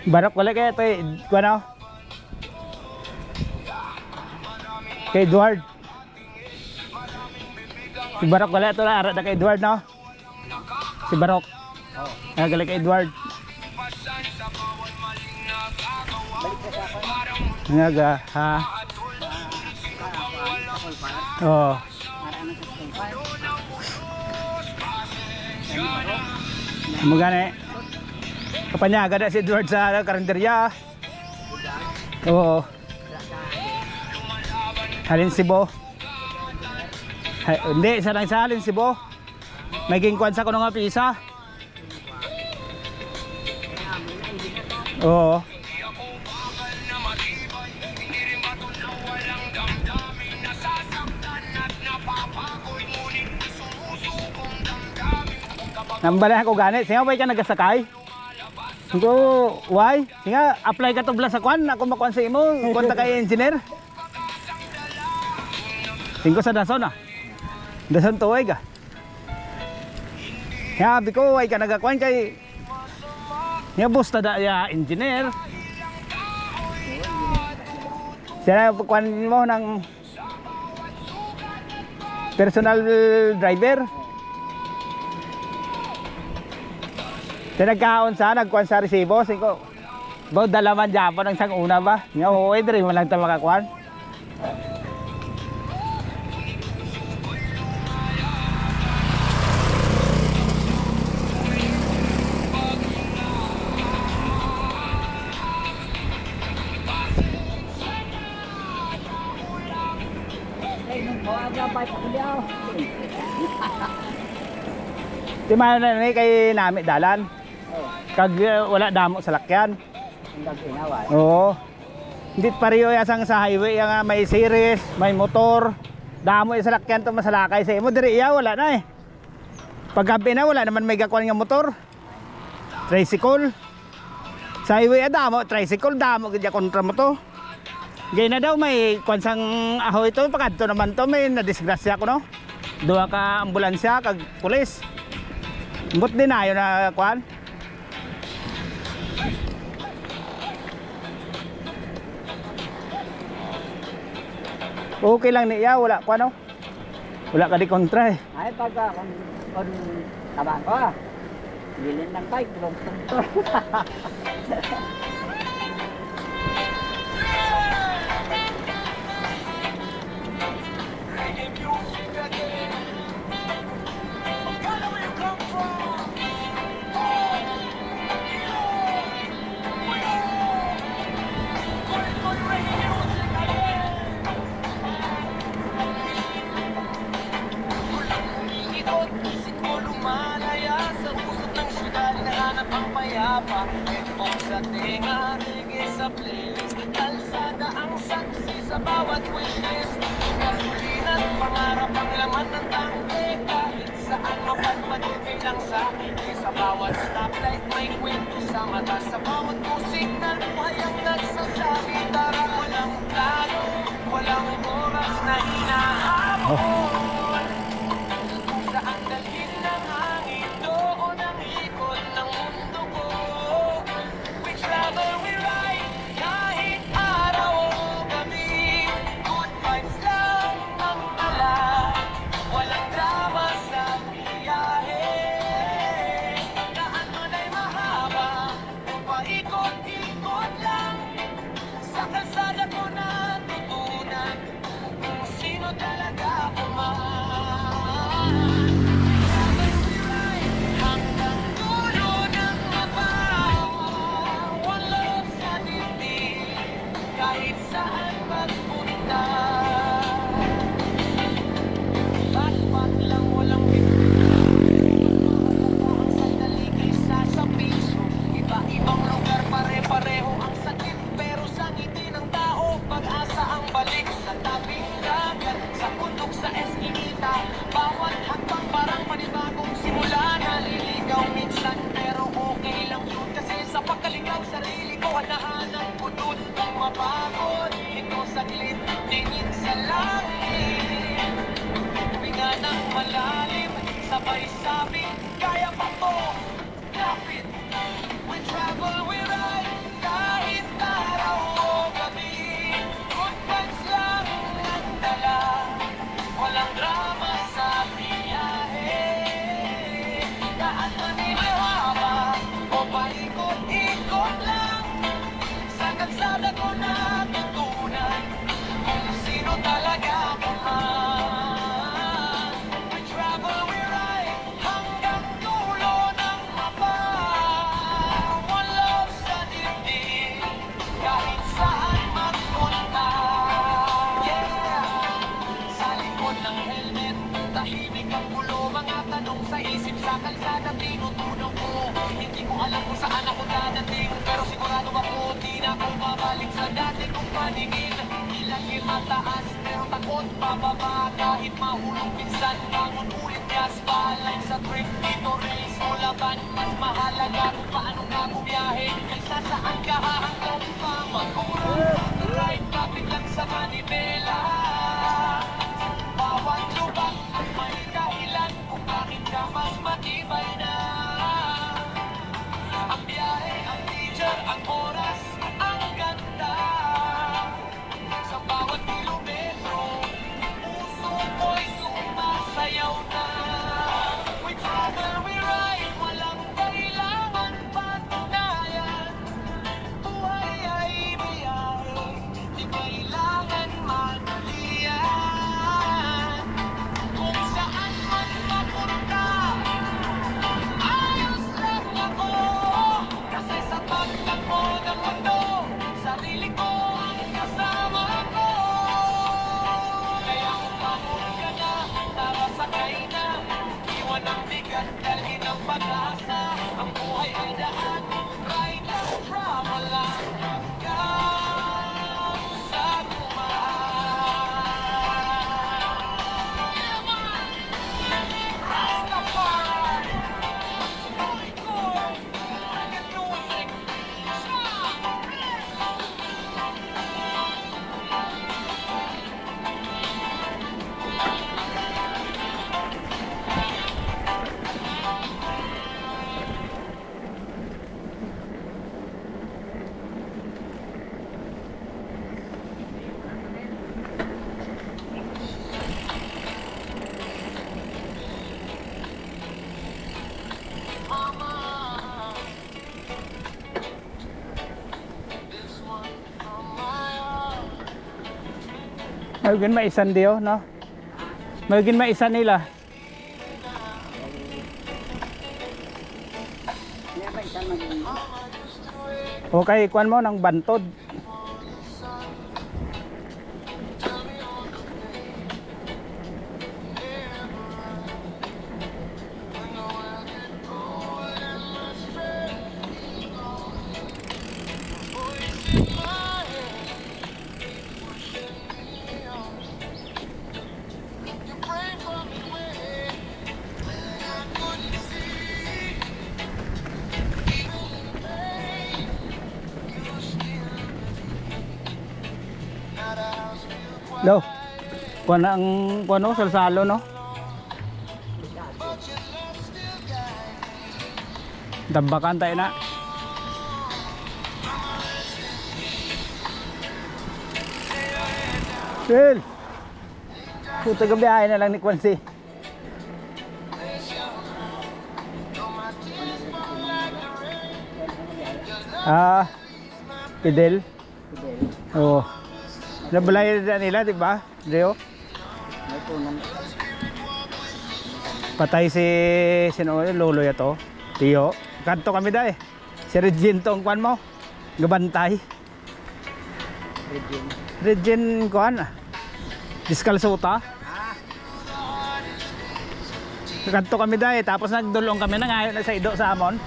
Barok wala kaya ito eh. Ano? Kay Edward. Si Barok wala ito na. Arad na kay Edward, no? Si Barok. Nagaling kay Edward. Ngaga, ha? Oo. Magana kapanyaga na si Edward sa karinderya. Oo. Halin Sibo. Hindi, isa lang sa Halin Sibo. Naging kwansa ko nga pisa. Oo. Nambala ako ganit. Singa ba ka nagasakay? Ko, why? Singa apply ka to bla sa kwan. Ako makuan sa imo. Kunta kay engineer. Singko sa dason ah. Dason tuway ka. Sabi ko, why ka nagakuan kay nga busta da ya engineer. Sila kuan mo ng personal driver. Nagkaon sa nagkuhan sa resibo singko. Bao dalaman Japon ang sang una ba? Nga hoy diri mo lang ta makakuan. Di man na ni kay nami dalan. Kag wala damo sa lakyan. Oo. Hindi pareho yasang sa highway nga may series, may motor. Damo sa lakyan to masalakay sa imo diri iya wala na eh. Paggabi na wala naman may gakuan nga motor. Tricycle. Sa highway damo tricycle damo gid kontra mo to. Gay na daw may kwansang ahoy ito pagkadto naman to may nadisgrasya ko no. Duha ka ambulansya kag pulis. But din ayo na kwan. Okay lang niya wala kwan no. Wala ka di kontra eh. Ay pagka kon tabang ko. Bilin ng bike long to. Sa tinga, reggae sa playlist. Kalsada ang saksi sa bawat wishlist. Gasolina't pangarap ang laman ng tangke. Kahit saan mapadpad bilang sa akin. Sa bawat stoplight may kwento sa mata. Sa bawat signal buhay ang nagsasabi. Tara walang plano, walang oras na hinahabol. Kung saan dalhin ng hangin, doon ang ikot ng mundo ko. Travel we ride, kahit araw o gabi. Good vibes lang ang dala, walang drama sa biyahe. Daan mo na'y mahaba, paikot-ikot lang. Sa kalsada ko natutunan kung sino talaga ako man. Kahit saan magpunta, backpack lang walang ang sandali kaysa sa piso. Iba-ibang lugar, pare-pareho ang sakit. Pero sa ngiti ng tao, pag-asa ang balik. Sa tabing dagat, sa kundok, sa eskinita. Bawat hakbang parang panibagong simula. Naliligaw minsan, pero okay lang yun. Kasi sa pagkaligaw, sarili ko hanahanap ko dun. Kung mapagod, ito saglit, tingin sa langit. Huminga ng malalim, sabay sabi, kaya pa to, kapit. We travel, we ride, saan man ihahaba o paikot-ikot lang. Sa kalsada ko natutunan kung sino talaga ako man. We travel, we ride hanggang dulo ng mapa. One love sa dibdib kahit saan magpunta. Yeah! Sa likod ng helmet, tahimik ang gulo. Mga tanong sa isip sa kalsada tinutunog ko. Hindi ko alam kung saan ako dadating, pero sigurado ako di na ako babalik sa dati kong paningin. Ilagay mataas pero takot pababa. Kahit mahulog minsan, bangon ulit gas. Paalay sa trip dito, race o laban. Mas mahalaga kung paano ka bumiyahe kaysa saan ka hahanggang pa. Mag-urang ride traffic lang sa manibela. Bawat lubak ay may dahilan kung bakit ka mas matibay na. Ang biyahe, ang teacher, ang oras, ang ganda. Sa bawat kilometro, puso ko'y sumasayaw na. We travel, we ride, walang kailangan patunayan. Buhay ay biyahe, di kailangan madalian. Kung saan man mapunta, ayos lang ako. Kasi sa pagtakbo ng mundo, sarili ko ang kasama ko. Kaya kung pagod ka na, tara sakay na. Iwan ang bigat, dalhin ang pag-asa. Ang buhay ay daan, ride lang, travel lang. Hanggang sa gumaan. Yeah, man! Rastafari! Boy, boy! Reggae music! Mama, this one from my heart. Mayroon maisan diyo, no? Mayroon maisan nila. Kaya ba isa maging Okay, kuan mo ng bantod. Lo. Kuan ang kuan no, salsalo no. Dambakan tayo na. Phil. Puta gabiyahe na lang ni Kwansi. Fidel. Oo. Nabalay na nila, di ba? Rio? may punong Patay si sino lolo yato. Tiyo. Kanto kami da eh. Si Regine tong kwan mo. Gabantay. region. Regine kwan. Diskalsota. Kanto kami da eh. Tapos nagdulong kami na ngayon na sa ido sa amon.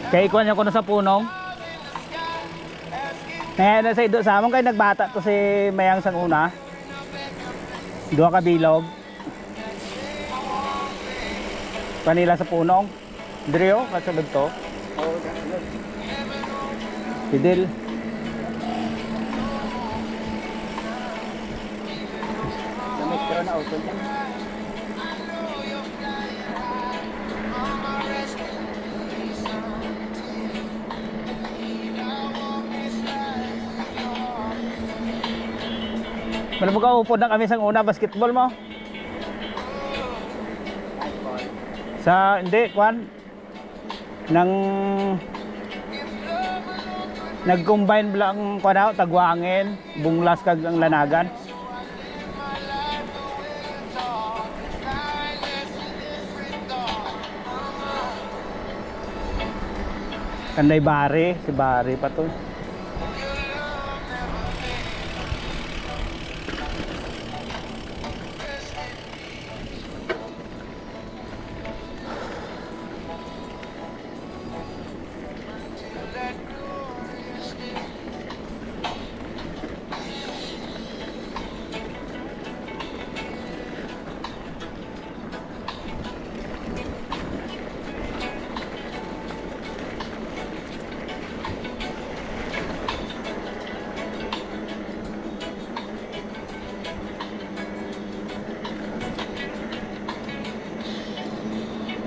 Kaya ikuan niya ko na sa punong. Ngayon na sa ido sa amon kaya nagbata to si Mayang sang una. Dua ka bilog. Kanila sa punong. Drio, kasunod to. Oo, kasunod. Fidel. Gamit ko na auto dyan. Wala mo ka upod na kami sa una basketball mo. Basketball. Sa hindi kwan nang nag-combine lang kwan ako tagwangin, bunglas kag ang lanagan. Kanday Bari, si Bari pa to.